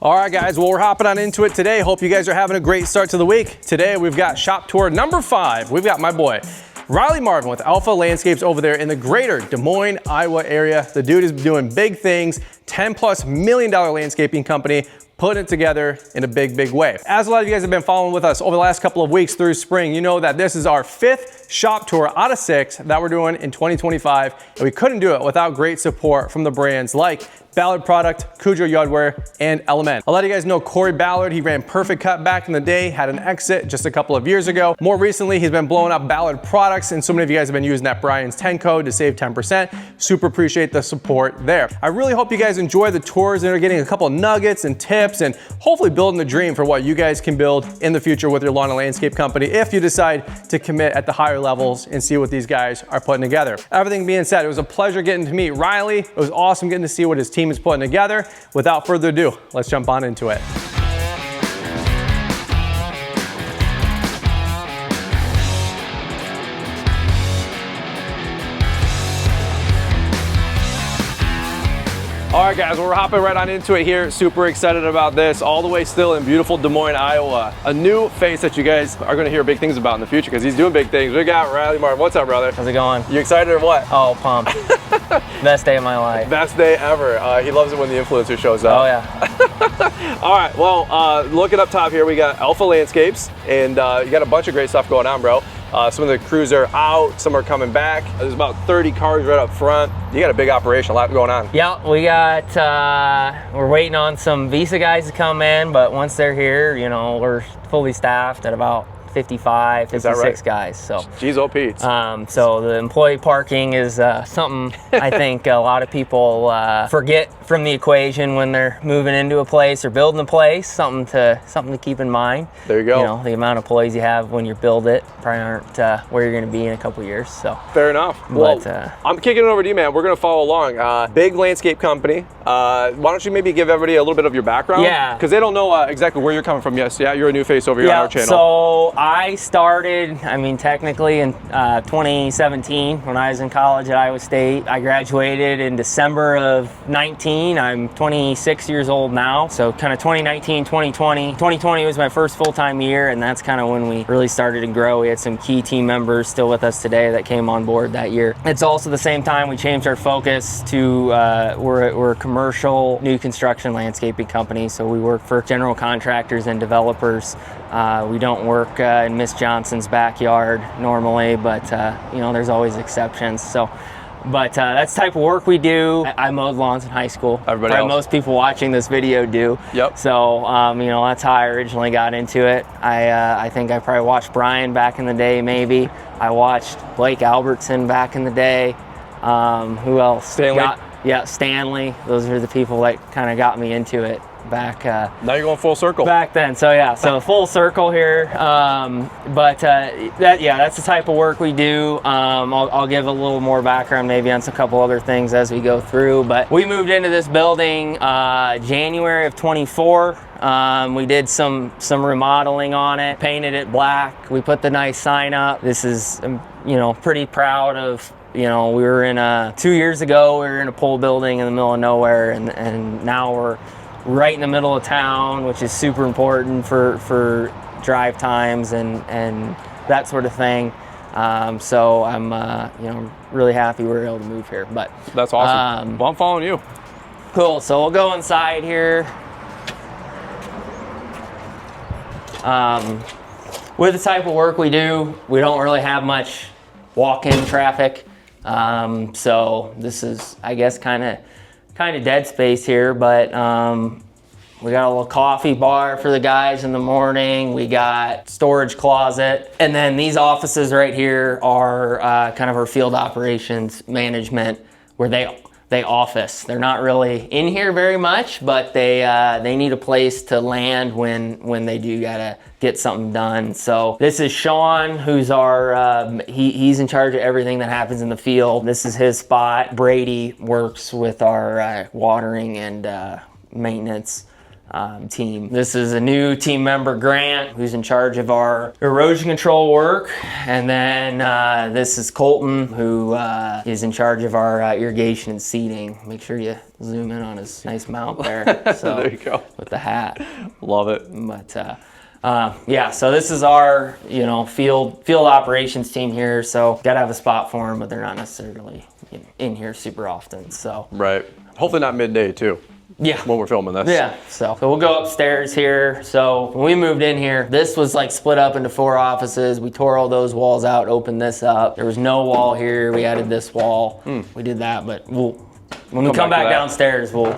All right, guys, well, we're hopping on into it today. Hope you guys are having a great start to the week. Today, we've got shop tour number 5. We've got my boy, Riley Marvin with Alpha Landscapes over there in the greater Des Moines, Iowa area. The dude is doing big things, $10+ million landscaping company, putting it together in a big way. As a lot of you guys have been following with us over the last couple of weeks through spring, you know that this is our 5th shop tour out of 6 that we're doing in 2025, and we couldn't do it without great support from the brands like Ballard Product, Cujo Yardware, and Element. A lot of you guys know Corey Ballard. He ran Perfect Cut back in the day, had an exit just a couple of years ago. More recently, he's been blowing up Ballard products, and so many of you guys have been using that Brian's 10 code to save 10%. Super appreciate the support there. I really hope you guys enjoy the tours and are getting a couple of nuggets and tips and hopefully building the dream for what you guys can build in the future with your lawn and landscape company if you decide to commit at the higher levels and see what these guys are putting together. Everything being said, it was a pleasure getting to meet Riley. It was awesome getting to see what his team is putting together. Without further ado, let's jump on into it. All right, guys, we're hopping right on into it here. Super excited about this. All the way still in beautiful Des Moines, Iowa. A new face that you guys are gonna hear big things about in the future because he's doing big things. We got Riley Marvin. What's up, brother? How's it going? You excited or what? Oh, pumped. Best day of my life. Best day ever. He loves it when the influencer shows up. Oh, yeah. All right, well, looking up top here, we got Alpha Landscapes, and you got a bunch of great stuff going on, bro. Some of the crews are out, some are coming back. There's about 30 cars right up front. You got a big operation, a lot going on. Yeah, we got, we're waiting on some Visa guys to come in, but once they're here, you know, we're fully staffed at about 55, 56 guys. So, Jeez, oh Pete. So the employee parking is something I think a lot of people forget from the equation when they're moving into a place or building a place. Something to keep in mind. There you go. You know, the amount of employees you have when you build it probably aren't where you're going to be in a couple years. So fair enough. But, well, I'm kicking it over to you, man. We're going to follow along. Big landscape company. Why don't you maybe give everybody a little bit of your background? Yeah. Because they don't know exactly where you're coming from. Yes, yeah, you're a new face over here on our channel. So I started, I mean, technically in 2017 when I was in college at Iowa State. I graduated in December of 19. I'm 26 years old now. So kind of 2019, 2020. 2020 was my first full-time year, and that's kind of when we really started to grow. We had some key team members still with us today that came on board that year. It's also the same time we changed our focus to, we're a commercial new construction landscaping company. So we work for general contractors and developers. We don't work in Miss Johnson's backyard normally, but you know, there's always exceptions. So, but that's the type of work we do. I mowed lawns in high school. Everybody else. Most people watching this video do. Yep. So, you know, that's how I originally got into it. I think I probably watched Brian back in the day, maybe. I watched Blake Albertson back in the day. Who else? Stanley. Yeah, Stanley. Those are the people that kind of got me into it back. Now you're going full circle. Back then, so yeah, so full circle here. That's the type of work we do. I'll give a little more background maybe on a couple other things as we go through. But we moved into this building January of 24. We did some remodeling on it, painted it black. We put the nice sign up. This is, you know, pretty proud of. You know, we were 2 years ago, we were in a pole building in the middle of nowhere, and now we're right in the middle of town, which is super important for drive times and that sort of thing. So I'm, you know, really happy we were able to move here. But that's awesome. Well, I'm following you. Cool. So we'll go inside here. With the type of work we do, we don't really have much walk-in traffic. So this is, I guess, kind of dead space here, but we got a little coffee bar for the guys in the morning. We got storage closet, and then these offices right here are kind of our field operations management, where they office. They're not really in here very much, but they need a place to land when they do gotta get something done. So this is Sean, who's our, he's in charge of everything that happens in the field. This is his spot. Brady works with our watering and maintenance team. This is a new team member, Grant, who's in charge of our erosion control work. And then this is Colton, who is in charge of our irrigation and seeding. Make sure you zoom in on his nice mount there. So, there you go. With the hat. Love it. But yeah, so this is our, field operations team here. So gotta have a spot for them, but they're not necessarily in here super often. So right. Hopefully not midday too. Yeah. When we're filming this. Yeah. So we'll go upstairs here. So when we moved in here, this was like split up into 4 offices. We tore all those walls out, opened this up. There was no wall here. We added this wall. We did that, but when we come back downstairs, we'll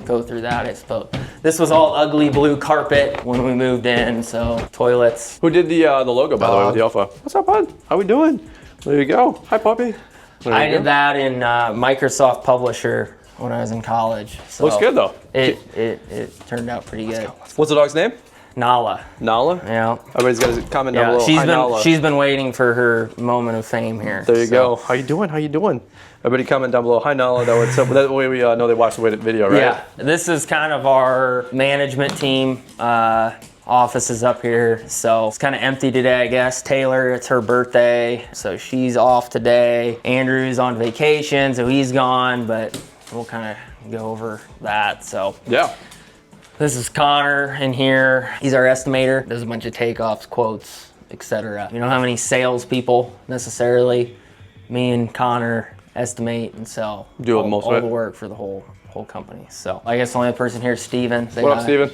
go through that, I suppose. This was all ugly blue carpet when we moved in, so toilets. Who did the logo, by the way, with the Alpha? What's up, bud? How we doing? There you go. Hi, puppy. I did that in Microsoft Publisher when I was in college. So looks good, though. It turned out pretty good. What's the dog's name? Nala. Nala? Yeah. Everybody's got to comment down below. She's been waiting for her moment of fame here. There you go. How you doing? How you doing? Everybody comment down below. Hi, Nala. That way we know they watched the video, right? Yeah. This is kind of our management team. Office is up here, so it's kind of empty today, I guess. Taylor, it's her birthday, so she's off today. Andrew's on vacation, so he's gone, but we'll kind of go over that. So yeah. This is Connor in here. He's our estimator. Does a bunch of takeoffs, quotes, etc. You don't have any salespeople necessarily. Me and Connor estimate and sell all the work for the whole company. So I guess the only person here is Steven. What up, Steven?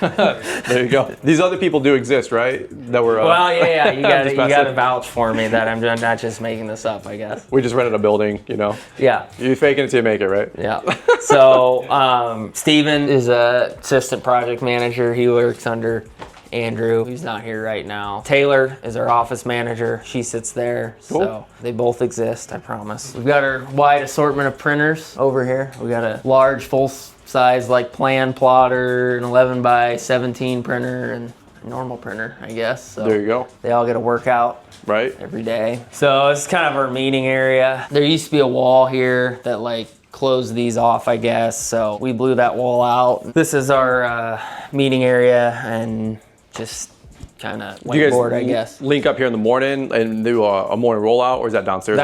There you go. These other people do exist, right? That were well, yeah. You got to vouch for me that I'm not just making this up, I guess. We just rented a building, Yeah. You fake it until you make it, right? Yeah. So Steven is a assistant project manager. He works under Andrew, who's not here right now. Taylor is our office manager. She sits there. Cool. So they both exist, I promise. We've got our wide assortment of printers over here. We got a large full-size plan plotter, an 11 by 17 printer, and a normal printer, I guess. So there you go. They all get a workout right every day. So it's kind of our meeting area. There used to be a wall here that close these off, I guess. So we blew that wall out. This is our meeting area and just kind of whiteboard, I guess. Link up here in the morning and do a morning rollout, or is that downstairs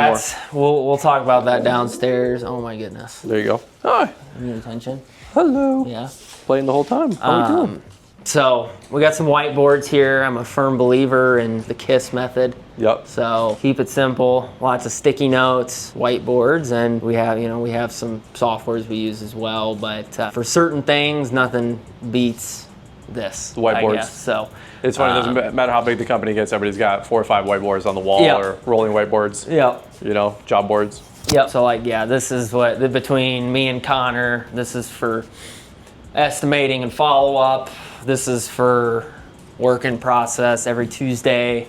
more? We'll talk about that downstairs. Oh my goodness. There you go. Hi. You need attention? Hello. Yeah. Playing the whole time. How are we doing? So we got some whiteboards here. I'm a firm believer in the KISS method. Yep. So keep it simple. Lots of sticky notes, whiteboards, and we have some softwares we use as well. But for certain things, nothing beats this. The whiteboards. I guess. So it's funny. It doesn't matter how big the company gets. Everybody's got 4 or 5 whiteboards on the wall, or rolling whiteboards. Yep. Job boards. Yep. So this is between me and Connor. This is for estimating and follow up. This is for work in process. Every Tuesday,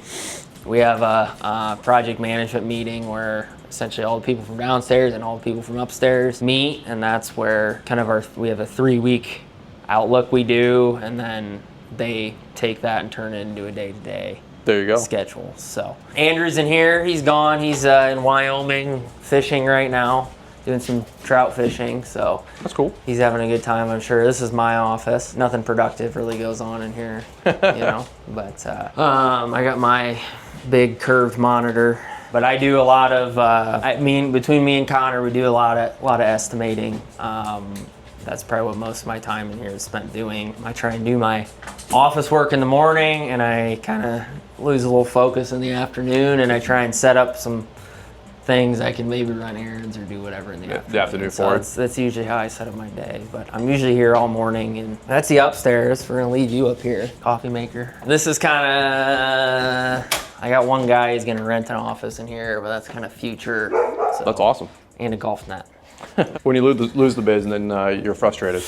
we have a project management meeting where essentially all the people from downstairs and all the people from upstairs meet, and that's where we have a 3-week outlook we do, and then they take that and turn it into a day-to-day schedule. So Andrew's in here. He's gone. He's in Wyoming fishing right now, doing some trout fishing. So that's cool. He's having a good time, I'm sure. This is my office. Nothing productive really goes on in here, But I got my big curved monitor. But I do a lot of. Between me and Connor, we do a lot of estimating. That's probably what most of my time in here is spent doing. I try and do my office work in the morning, and I kind of lose a little focus in the afternoon, and I try and set up some things I can maybe run errands or do whatever in the afternoon. So that's usually how I set up my day. But I'm usually here all morning, and that's the upstairs. We're gonna leave you up here, coffee maker. This is kind of. I got one guy who's gonna rent an office in here, but that's kind of future. So, that's awesome. And a golf net. When you lose the biz and then you're frustrated.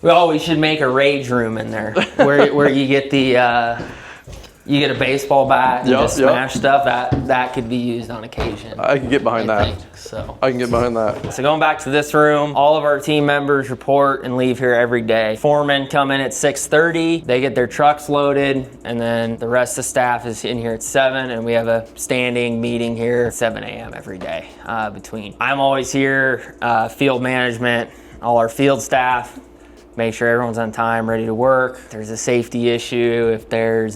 Well, we should make a rage room in there where you get you get a baseball bat and just smash stuff. That could be used on occasion. I can get behind that. I can get behind that. So going back to this room, all of our team members report and leave here every day. Foremen come in at 6:30. They get their trucks loaded, and then the rest of the staff is in here at 7, and we have a standing meeting here at 7 a.m. every day between. I'm always here, field management, all our field staff, make sure everyone's on time, ready to work. If there's a safety issue, if there's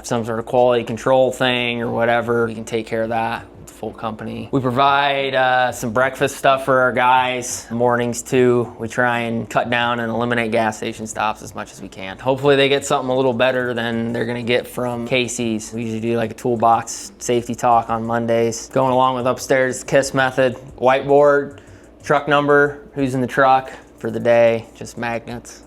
some sort of quality control thing or whatever, we can take care of that. Full company. We provide some breakfast stuff for our guys. Mornings too. We try and cut down and eliminate gas station stops as much as we can. Hopefully they get something a little better than they're gonna get from Casey's. We usually do like a toolbox safety talk on Mondays. Going along with upstairs, KISS method, whiteboard, truck number, who's in the truck for the day, just magnets.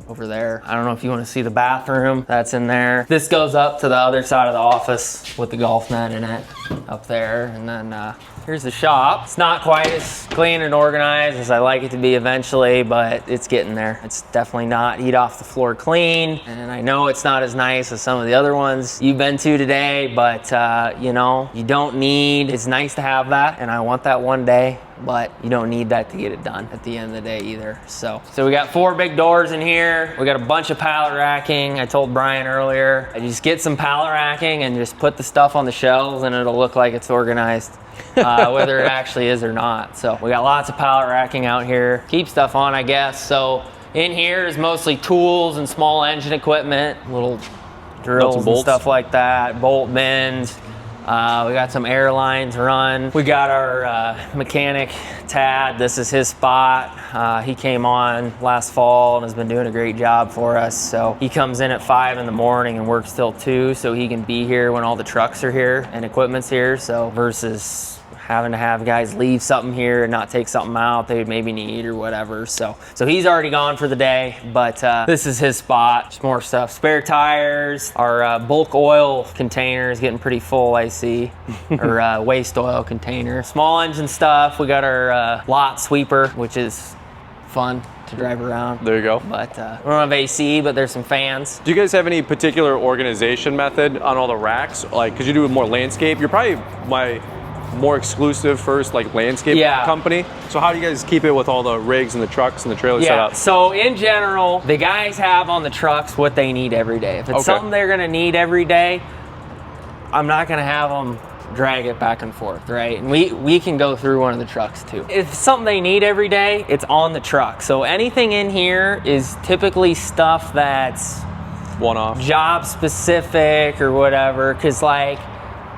Over there. I don't know if you want to see the bathroom that's in there. This goes up to the other side of the office with the golf net in it up there. And then here's the shop. It's not quite as clean and organized as I like it to be eventually, but it's getting there. It's definitely not eat off the floor clean. And I know it's not as nice as some of the other ones you've been to today, but you know, you don't need, it's nice to have that. And I want that one day, but you don't need that to get it done at the end of the day either. So we got 4 big doors in here. We got a bunch of pallet racking. I told Brian earlier, I just get some pallet racking and just put the stuff on the shelves and it'll look like it's organized, whether it actually is or not. So we got lots of pallet racking out here. Keep stuff on, I guess. So in here is mostly tools and small engine equipment, little drills and stuff like that, bolt bends. We got some airlines run. We got our mechanic, Tad. This is his spot. He came on last fall and has been doing a great job for us. So he comes in at 5 in the morning and works till 2 so he can be here when all the trucks are here and equipment's here. So versus having to have guys leave something here and not take something out they would maybe need or whatever. So he's already gone for the day, but this is his spot. Just more stuff. Spare tires. Our bulk oil container is getting pretty full, I see. Or waste oil container. Small engine stuff. We got our lot sweeper, which is fun to drive around. There you go. But we don't have AC, but there's some fans. Do you guys have any particular organization method on all the racks? Like, because you do more landscape, you're probably my more exclusive first like landscape company. So how do you guys keep it with all the rigs and the trucks and the trailers set up? So in general, the guys have on the trucks what they need every day. If it's something they're gonna need every day, I'm not gonna have them drag it back and forth, right? And we can go through one of the trucks too. If it's something they need every day, it's on the truck. So anything in here is typically stuff that's one-off, job specific or whatever, because like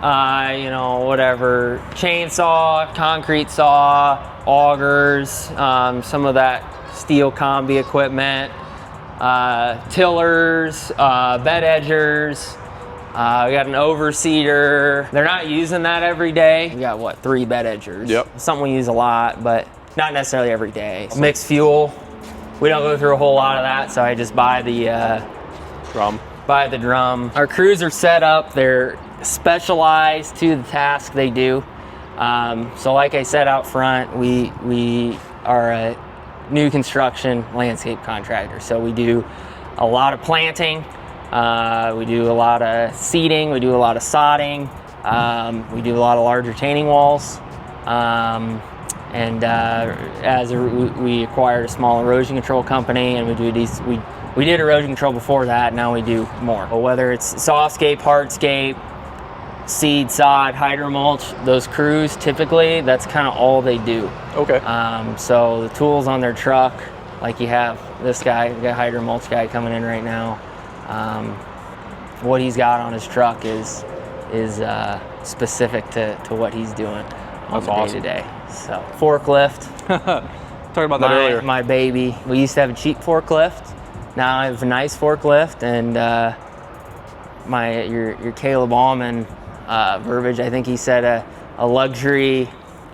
you know, whatever, chainsaw, concrete saw, augers, some of that steel combi equipment, tillers, bed edgers. We got an overseeder. They're not using that every day. We got what, 3 bed edgers. Yep. Something we use a lot, but not necessarily every day. Mixed fuel. We don't go through a whole lot of that, so I just buy the drum. Our crews are set up. They're specialized to the task they do. So like I said out front, we are a new construction landscape contractor. So we do a lot of planting, we do a lot of seeding, we do a lot of sodding, we do a lot of large retaining walls, we acquired a small erosion control company, and we do these. We did erosion control before that. Now we do more. But whether it's softscape, hardscape, seed, sod, hydromulch, those crews typically, that's kind of all they do. Okay. So the tools on their truck, like you have this guy, we got a hydromulch guy coming in right now. What he's got on his truck is specific to what he's doing on the day-to-day. So forklift. Talking about that earlier. My baby. We used to have a cheap forklift. Now I have a nice forklift, and your Caleb Allman verbiage, I think he said a luxury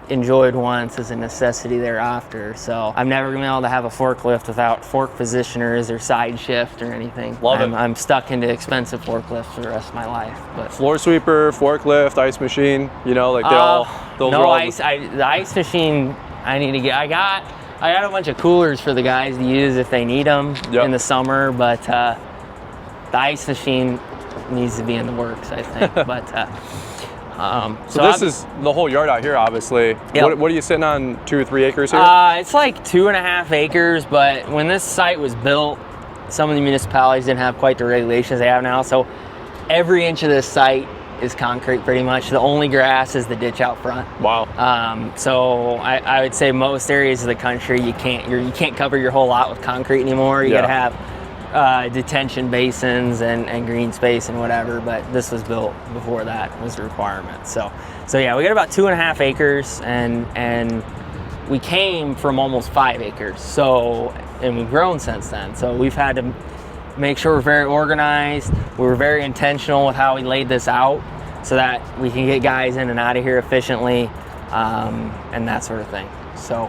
enjoyed once is a necessity thereafter. So I'm never gonna be able to have a forklift without fork positioners or side shift or anything. I'm stuck into expensive forklifts for the rest of my life. But floor sweeper, forklift, ice machine, you know, like the ice machine I need to get. I got a bunch of coolers for the guys to use if they need them in the summer, but the ice machine needs to be in the works, I think. But so this is the whole yard out here, obviously. Yep. What are you sitting on, 2 or 3 acres here? It's like 2.5 acres, but when this site was built, some of the municipalities didn't have quite the regulations they have now. So every inch of this site is concrete pretty much. The only grass is the ditch out front. Wow. So I would say most areas of the country you can't cover your whole lot with concrete anymore. You got to have detention basins and green space and whatever. But this was built before that was a requirement. So yeah, we got about 2.5 acres, and we came from almost 5 acres. So, and we've grown since then. So we've had to make sure we're very organized. We were very intentional with how we laid this out so that we can get guys in and out of here efficiently, and that sort of thing. So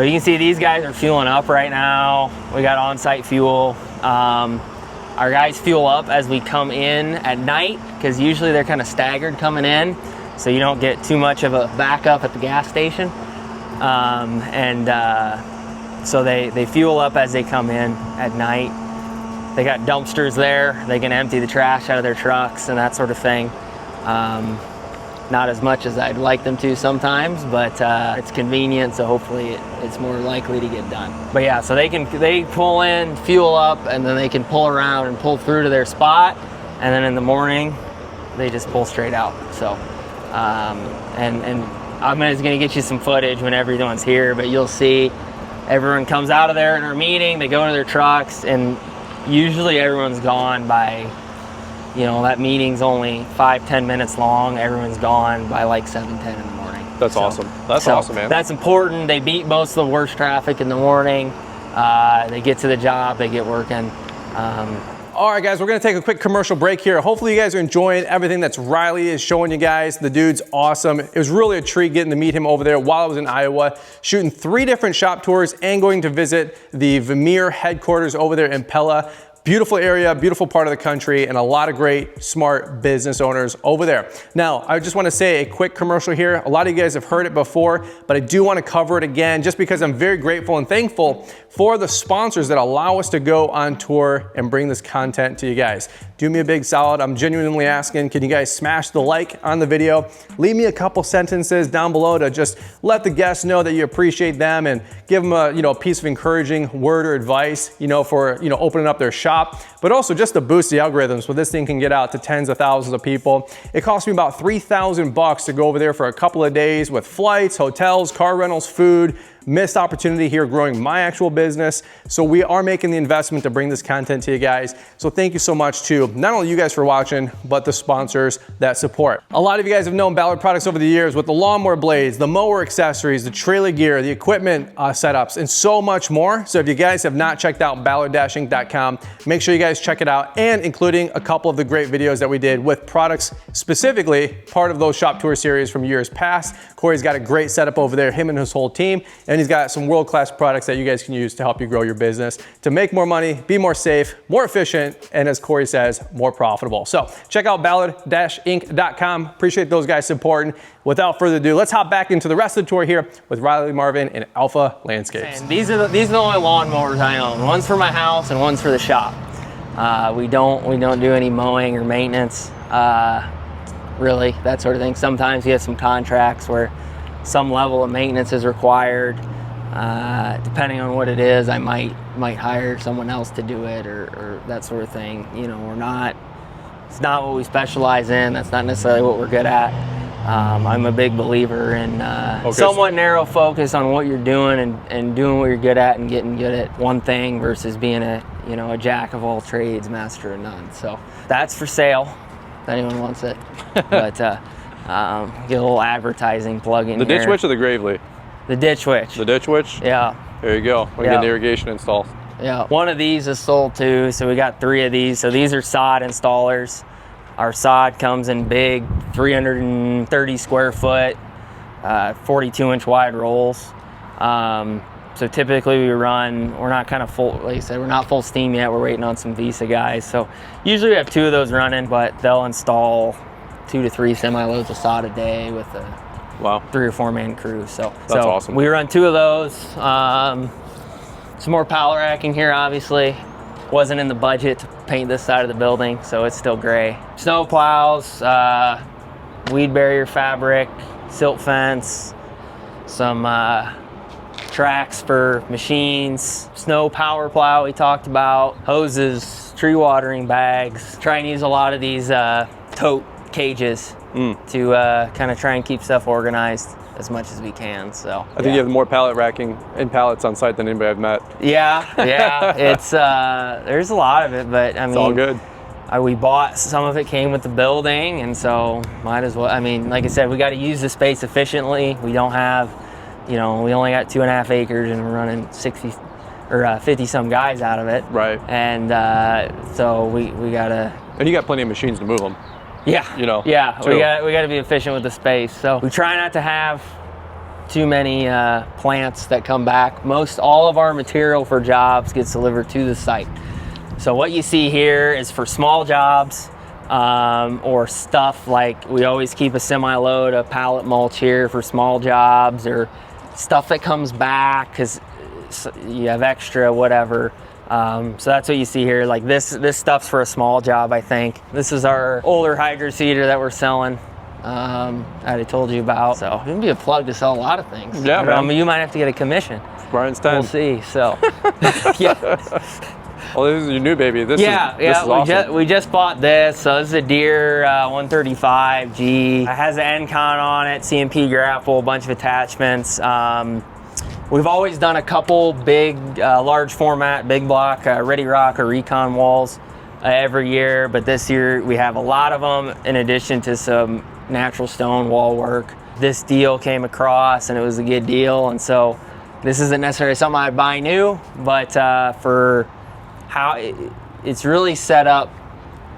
you can see these guys are fueling up right now. We got on-site fuel. Our guys fuel up as we come in at night, because usually they're kind of staggered coming in, so you don't get too much of a backup at the gas station. So they fuel up as they come in at night. They got dumpsters there. They can empty the trash out of their trucks and that sort of thing. Not as much as I'd like them to sometimes, but it's convenient, so hopefully it's more likely to get done. But yeah, so they pull in, fuel up, and then they can pull around and pull through to their spot, and then in the morning they just pull straight out. So and I'm just gonna get you some footage when everyone's here, but you'll see everyone comes out of there in our meeting, they go to their trucks, and usually everyone's gone by, that meeting's only 5-10 minutes long. Everyone's gone by like 7-10 in the morning. That's awesome. That's awesome, man. That's important. They beat most of the worst traffic in the morning. They get to the job, they get working. All right, guys, we're gonna take a quick commercial break here. Hopefully you guys are enjoying everything that's Riley is showing you guys. The dude's awesome. It was really a treat getting to meet him over there while I was in Iowa, shooting 3 different shop tours and going to visit the Vermeer headquarters over there in Pella. Beautiful area, beautiful part of the country, and a lot of great, smart business owners over there. Now, I just want to say a quick commercial here. A lot of you guys have heard it before, but I do want to cover it again just because I'm very grateful and thankful for the sponsors that allow us to go on tour and bring this content to you guys. Do me a big solid. I'm genuinely asking, can you guys smash the like on the video? Leave me a couple sentences down below to just let the guests know that you appreciate them, and give them a piece of encouraging word or advice, for opening up their shop, but also just to boost the algorithms so this thing can get out to tens of thousands of people. It cost me about $3,000 to go over there for a couple of days with flights, hotels, car rentals, food. Missed opportunity here growing my actual business. So we are making the investment to bring this content to you guys. So thank you so much to not only you guys for watching, but the sponsors that support. A lot of you guys have known Ballard products over the years with the lawnmower blades, the mower accessories, the trailer gear, the equipment setups, and so much more. So if you guys have not checked out ballard-inc.com, make sure you guys check it out, and including a couple of the great videos that we did with products specifically part of those shop tour series from years past. Corey's got a great setup over there, him and his whole team. And he's got some world-class products that you guys can use to help you grow your business, to make more money, be more safe, more efficient, and as Corey says, more profitable. So check out ballard-inc.com. Appreciate those guys supporting. Without further ado, let's hop back into the rest of the tour here with Riley Marvin and Alpha Landscapes. And these are the only lawnmowers I own. One's for my house and one's for the shop. We don't do any mowing or maintenance, really, that sort of thing. Sometimes we have some contracts where some level of maintenance is required. Depending on what it is, I might hire someone else to do it, or that sort of thing. It's not what we specialize in. That's not necessarily what we're good at. I'm a big believer in somewhat narrow focus on what you're doing, and doing what you're good at and getting good at one thing versus being a jack of all trades, master of none. So that's for sale if anyone wants it. But get a little advertising plug in the here. Ditch Witch or the Gravely? The Ditch Witch. The Ditch Witch? Yeah. There you go. We get the irrigation installed. Yeah. One of these is sold too, so we got 3 of these. So these are sod installers. Our sod comes in big 330 square foot, 42-inch wide rolls. So typically we're not kind of full, like I said, we're not full steam yet. We're waiting on some Visa guys. So usually we have 2 of those running, but they'll install 2 to 3 semi-loads of sod a day with a 3 or 4 man crew. So that's awesome. We run 2 of those. Some more pallet racking here, obviously. Wasn't in the budget to paint this side of the building, so it's still gray. Snow plows, weed barrier fabric, silt fence, some tracks for machines, snow power plow we talked about, hoses, tree watering bags. Try and use a lot of these tote cages to kind of try and keep stuff organized as much as we can. So I think you have more pallet racking and pallets on site than anybody I've met. Yeah, it's there's a lot of it, but I mean, it's all good. We bought, some of it came with the building, and so might as well. I mean, like I said, we got to use the space efficiently. We don't have, we only got 2.5 acres, and we're running 60 or 50 some guys out of it. Right. And so we gotta. And you got plenty of machines to move them. Yeah. Yeah. Too. We got to be efficient with the space. So we try not to have too many plants that come back. All of our material for jobs gets delivered to the site. So what you see here is for small jobs or stuff like, we always keep a semi-load of pallet mulch here for small jobs, or stuff that comes back because you have extra, whatever. So that's what you see here. Like this stuff's for a small job, I think. This is our older hydro seeder that we're selling. I told you about. So it can be a plug to sell a lot of things. Yeah, man. You might have to get a commission. Brian's 10. We'll see. So yeah. Well, this is your new baby. This is awesome. We just bought this. So this is a Deere 135G. It has an NCon on it, CMP grapple, a bunch of attachments. We've always done a couple big, large format, big block, Ready Rock or Recon walls every year, but this year we have a lot of them in addition to some natural stone wall work. This deal came across and it was a good deal, and so this isn't necessarily something I'd buy new, but for how it's really set up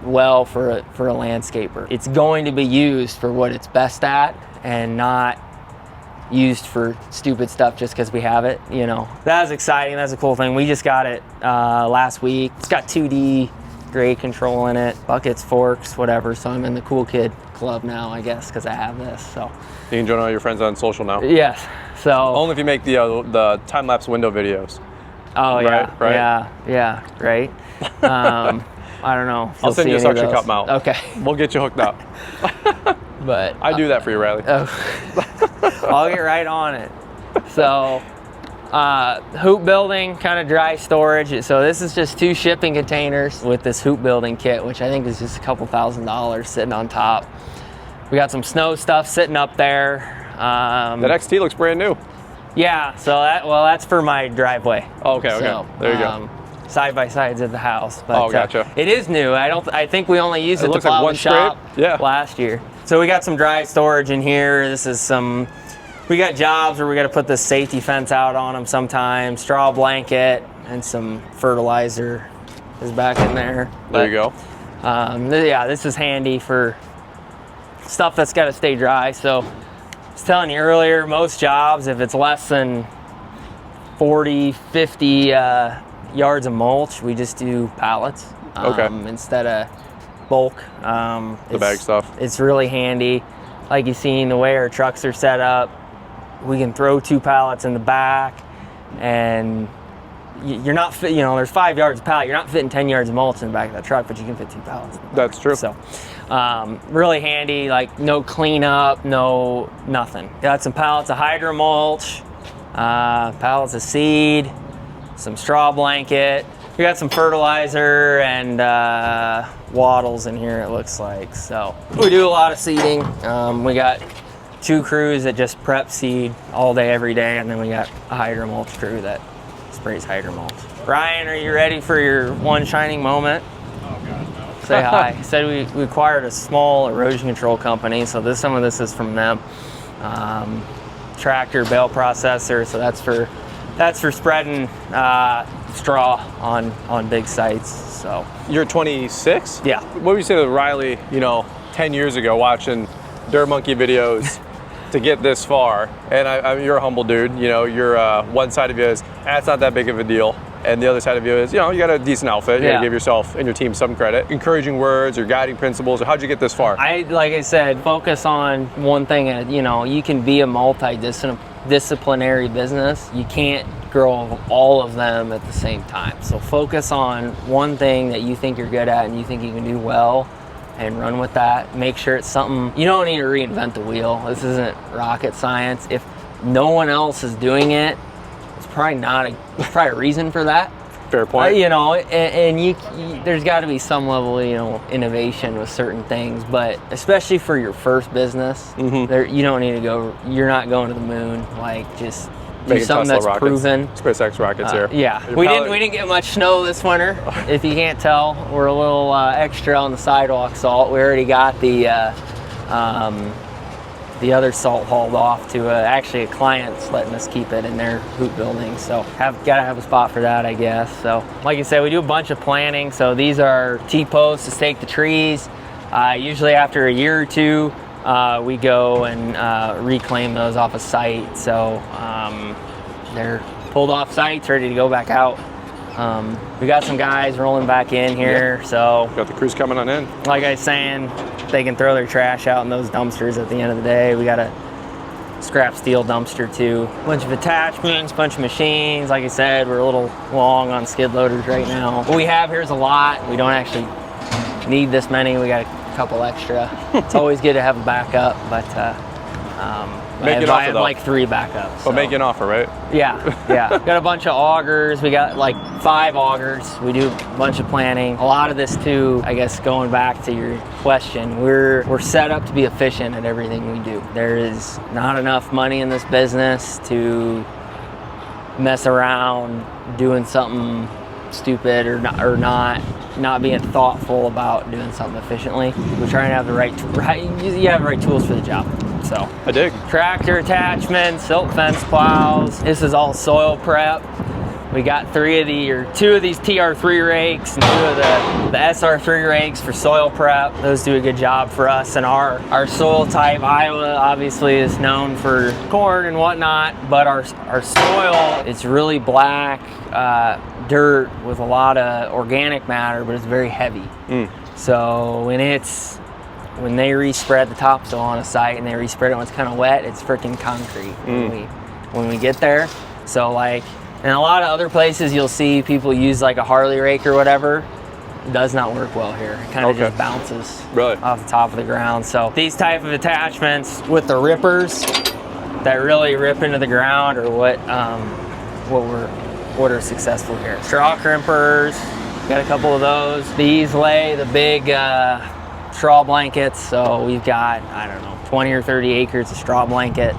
well for a landscaper. It's going to be used for what it's best at and not used for stupid stuff just because we have it, That was exciting. That's a cool thing. We just got it last week. It's got 2D grade control in it, buckets, forks, whatever. So I'm in the cool kid club now, I guess, because I have this. So you can join all your friends on social now. Yes. So only if you make the time-lapse window videos. Oh yeah, right? Yeah, right. I don't know. I'll send you a suction cup mount. Okay. We'll get you hooked up. But I do that for you, Riley. I'll get right on it. So, hoop building, kind of dry storage. So this is just 2 shipping containers with this hoop building kit, which I think is just a couple $1,000 sitting on top. We got some snow stuff sitting up there. That XT looks brand new. Yeah, so that's for my driveway. Oh, okay. So, there you go. Side by sides of the house. But, gotcha. It is new. I think we only used it to looks plow like one the shop strip. last year. So we got some dry storage in here. This is we got jobs where we got to put this safety fence out on them sometimes. Straw blanket and some fertilizer is back in there. There you go. Yeah, this is handy for stuff that's got to stay dry. So I was telling you earlier, most jobs, if it's less than 40, 50 yards of mulch, we just do pallets instead of bulk. The bag stuff. It's really handy. Like you've seen the way our trucks are set up, we can throw 2 pallets in the back, and you're not fit, there's 5 yards of pallet. You're not fitting 10 yards of mulch in the back of that truck, but you can fit 2 pallets. That's true. So really handy, like no cleanup, no nothing. Got some pallets of hydro mulch, pallets of seed, some straw blanket. We got some fertilizer and wattles in here, it looks like. So we do a lot of seeding. We got 2 crews that just prep seed all day, every day, and then we got a hydro mulch crew that sprays hydro mulch. Ryan, are you ready for your one shining moment? Oh God, no. Say hi. He said we acquired a small erosion control company, so some of this is from them. Tractor bale processor, so that's for spreading straw on big sites. So You're 26? Yeah. What would you say to Riley, 10 years ago watching Dirt Monkey videos to get this far? And you're a humble dude, you're one side of you is, it's not that big of a deal. And the other side of you is, you got a decent outfit. You gotta give yourself and your team some credit. Encouraging words or guiding principles, or how'd you get this far? Like I said, focus on one thing. You can be a multidisciplinary business. You can't grow all of them at the same time. So focus on one thing that you think you're good at and you think you can do well, and run with that. Make sure it's something, you don't need to reinvent the wheel. This isn't rocket science. If no one else is doing it, it's probably a reason for that. Fair point. You know, and you there's got to be some level of, you know, innovation with certain things, but especially for your first business, there, you don't need to go. You're not going to the moon. Like, just do something that's proven. SpaceX rockets here. Yeah, we didn't get much snow this winter. If you can't tell, we're a little extra on the sidewalk salt. We already got the other salt hauled off to actually a client's letting us keep it in their hoop building. So gotta have a spot for that, I guess. So like I said, we do a bunch of planting. So these are T-posts to stake the trees. Usually after a year or two, we go and reclaim those off a site. So they're pulled off sites, ready to go back out. We got some guys rolling back in here, so got the crews coming on in. Like I was saying, they can throw their trash out in those dumpsters at the end of the day. We got a scrap steel dumpster too. Bunch of attachments, bunch of machines. Like I said, we're a little long on skid loaders right now. What we have here is a lot. We don't actually need this many. We got a couple extra. It's always good to have a backup, but I have like 3 backups. So. But make an offer, right? Yeah. Got a bunch of augers. We got like 5 augers. We do a bunch of planning. A lot of this too, I guess, going back to your question, we're set up to be efficient at everything we do. There is not enough money in this business to mess around doing something stupid or not being thoughtful about doing something efficiently. We try and have the right tools for the job. So I dig. Tractor attachments, silt fence plows. This is all soil prep. We got 2 of these TR3 rakes and 2 of the SR3 rakes for soil prep. Those do a good job for us. And our soil type, Iowa obviously is known for corn and whatnot, but our soil, it's really black dirt with a lot of organic matter, but it's very heavy. So when they respread the topsoil on a site and they respread it when it's kind of wet, it's freaking concrete when we get there. So like, in a lot of other places you'll see people use like a Harley rake or whatever. It does not work well here. It kind of just bounces off the top of the ground. So these type of attachments with the rippers that really rip into the ground are what are successful here. Straw crimpers, got a couple of those. These lay the big straw blankets. So we've got, I don't know, 20 or 30 acres of straw blanket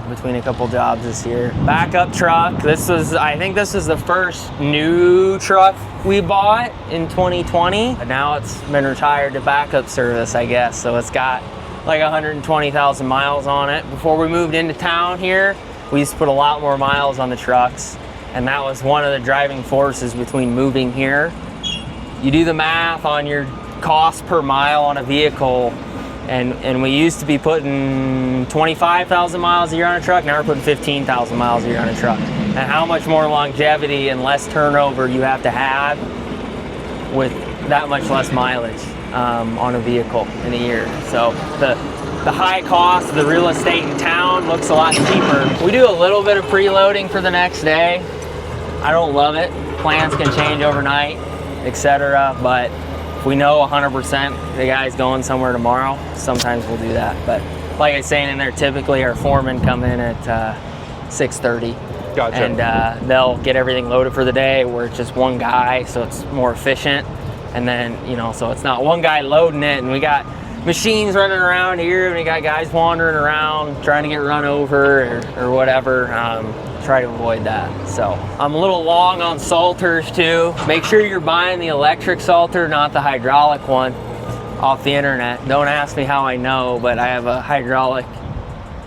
between a couple jobs this year. Backup truck. I think this is the first new truck we bought in 2020. But now it's been retired to backup service, I guess. So it's got like 120,000 miles on it. Before we moved into town here, we used to put a lot more miles on the trucks. And that was one of the driving forces between moving here. You do the math on your cost per mile on a vehicle, and we used to be putting 25,000 miles a year on a truck. Now we're putting 15,000 miles a year on a truck. And how much more longevity and less turnover you have to have with that much less mileage on a vehicle in a year. So the high cost of the real estate in town looks a lot cheaper. We do a little bit of preloading for the next day. I don't love it. Plans can change overnight, etc. But if we know 100% the guy's going somewhere tomorrow, sometimes we'll do that. But like I was saying in there, typically our foremen come in at 6:30. Gotcha. And they'll get everything loaded for the day where it's just one guy, so it's more efficient. And then, so it's not one guy loading it, and we got machines running around here, and we got guys wandering around trying to get run over or whatever. Try to avoid that. So I'm a little long on salters too. Make sure you're buying the electric salter, not the hydraulic one off the internet. Don't ask me how I know, but I have a hydraulic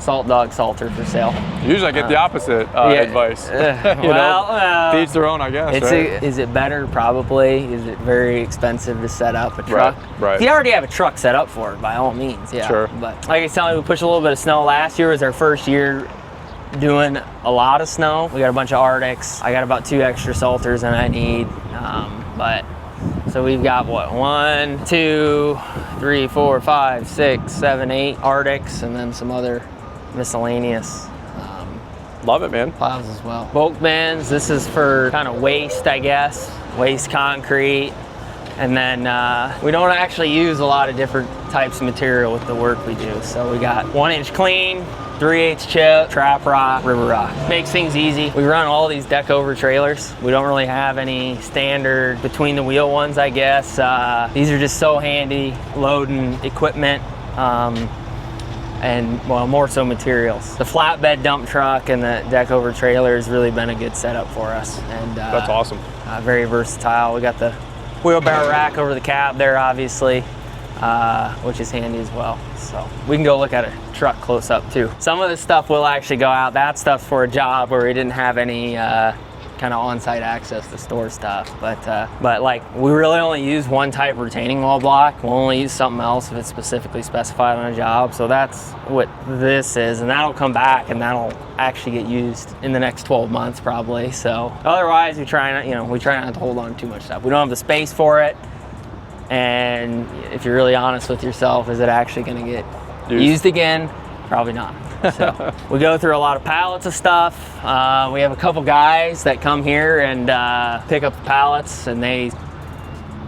Salt Dog salter for sale. Usually I get the opposite advice. To each their own, I guess. Is it better? Probably. Is it very expensive to set up a truck? Right. If you already have a truck set up for it, by all means, yeah. Sure. But like I was telling you, we pushed a little bit of snow. Last year was our first year doing a lot of snow. We got a bunch of Arctics. I got about 2 extra salters than I need. So we've got what, 1, 2, 3, 4, 5, 6, 7, 8 Arctics, and then some other miscellaneous love it, man. plows as well. Bulk bins, this is for kind of waste, I guess, waste concrete. And then we don't actually use a lot of different types of material with the work we do. So we got 1-inch clean, 3/8 chip, trap rock, river rock. Makes things easy. We run all these deck over trailers. We don't really have any standard between the wheel ones, I guess. These are just so handy, loading equipment. And well, more so materials. The flatbed dump truck and the deck over trailer has really been a good setup for us. And that's awesome. Very versatile. We got the wheelbarrow rack over the cab there, obviously, which is handy as well. So we can go look at a truck close up too. Some of the stuff will actually go out. That stuff's for a job where we didn't have any kind of on-site access to store stuff. But like, we really only use one type of retaining wall block. We'll only use something else if it's specifically specified on a job. So that's what this is, and that'll come back and that'll actually get used in the next 12 months probably. So otherwise, we try not to hold on to too much stuff. We don't have the space for it. And if you're really honest with yourself, is it actually going to get used again? Probably not. So we go through a lot of pallets of stuff. We have a couple guys that come here and pick up the pallets, and they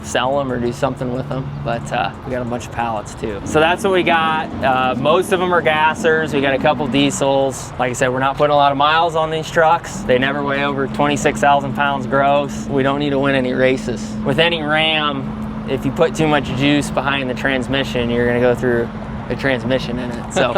sell them or do something with them. But we got a bunch of pallets too. So that's what we got. Most of them are gassers. We got a couple diesels. Like I said, we're not putting a lot of miles on these trucks. They never weigh over 26,000 pounds gross. We don't need to win any races. With any Ram, if you put too much juice behind the transmission, you're gonna go through a transmission in it. So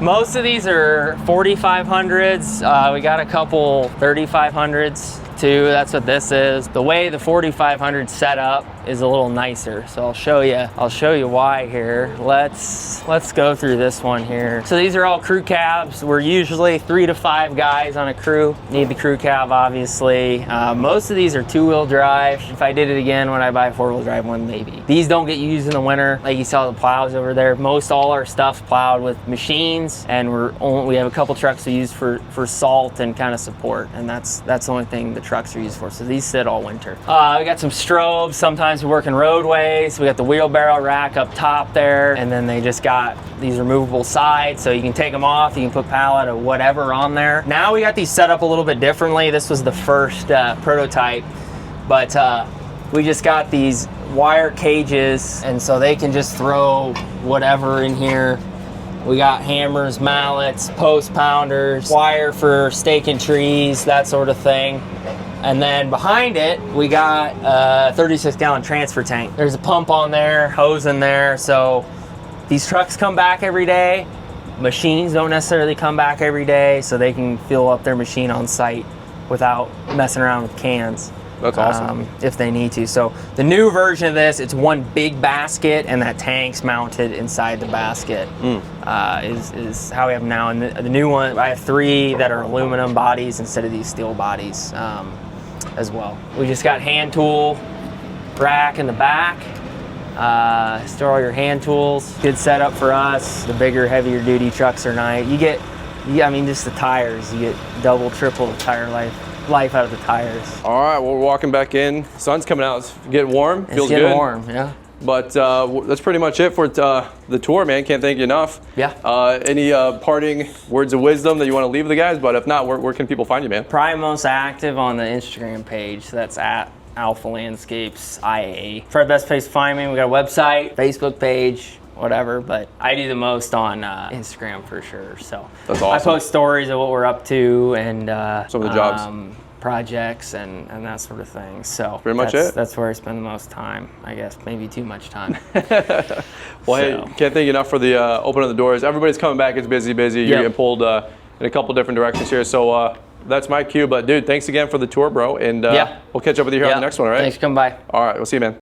most of these are 4500s. We got a couple 3500s too. That's what this is. The way the 4500 set up is a little nicer. So I'll show you why here. Let's go through this one here. So these are all crew cabs. We're usually 3 to 5 guys on a crew. Need the crew cab, obviously. Most of these are 2-wheel drive. If I did it again, would I buy a 4-wheel drive one? Maybe. These don't get used in the winter. Like you saw the plows over there. Most all our stuff plowed with machines, and we have a couple trucks we use for salt and kind of support, and that's the only thing the trucks are used for. So these sit all winter. We got some strobes. Sometimes we work in roadways. We got the wheelbarrow rack up top there, and then they just got these removable sides, so you can take them off. You can put pallet or whatever on there. Now we got these set up a little bit differently. This was the first prototype, but we just got these wire cages, and so they can just throw whatever in here. We got hammers, mallets, post pounders, wire for staking trees, that sort of thing. And then behind it, we got a 36-gallon transfer tank. There's a pump on there, hose in there. So these trucks come back every day. Machines don't necessarily come back every day, so they can fill up their machine on site without messing around with cans. That's awesome. If they need to. So the new version of this, it's one big basket, and that tank's mounted inside the basket. Is how we have them now. And the new one, I have 3 that are aluminum bodies instead of these steel bodies as well. We just got hand tool rack in the back. Store all your hand tools. Good setup for us. The bigger, heavier duty trucks are nice. I mean, just the tires. You get double, triple the tire life out of the tires. All right, well, we're walking back in. Sun's coming out. It's getting warm. Feels good. It's getting warm, yeah. But that's pretty much it for the tour, man. Can't thank you enough. Yeah. Any parting words of wisdom that you want to leave with the guys? But if not, where can people find you, man? Probably most active on the Instagram page. So that's at Alpha Landscapes IA. Probably the best place to find me. We got a website, Facebook page, whatever. But I do the most on Instagram for sure. So that's awesome. I post stories of what we're up to and some of the jobs. Projects and that sort of thing. So pretty much it. That's where I spend the most time, I guess, maybe too much time. Well, hey, can't thank you enough for the opening the doors. Everybody's coming back. It's busy. You're getting pulled in a couple different directions here. So that's my cue. But dude, thanks again for the tour, bro. And we'll catch up with you here on the next one, all right? Thanks for coming by. All right, we'll see you, man.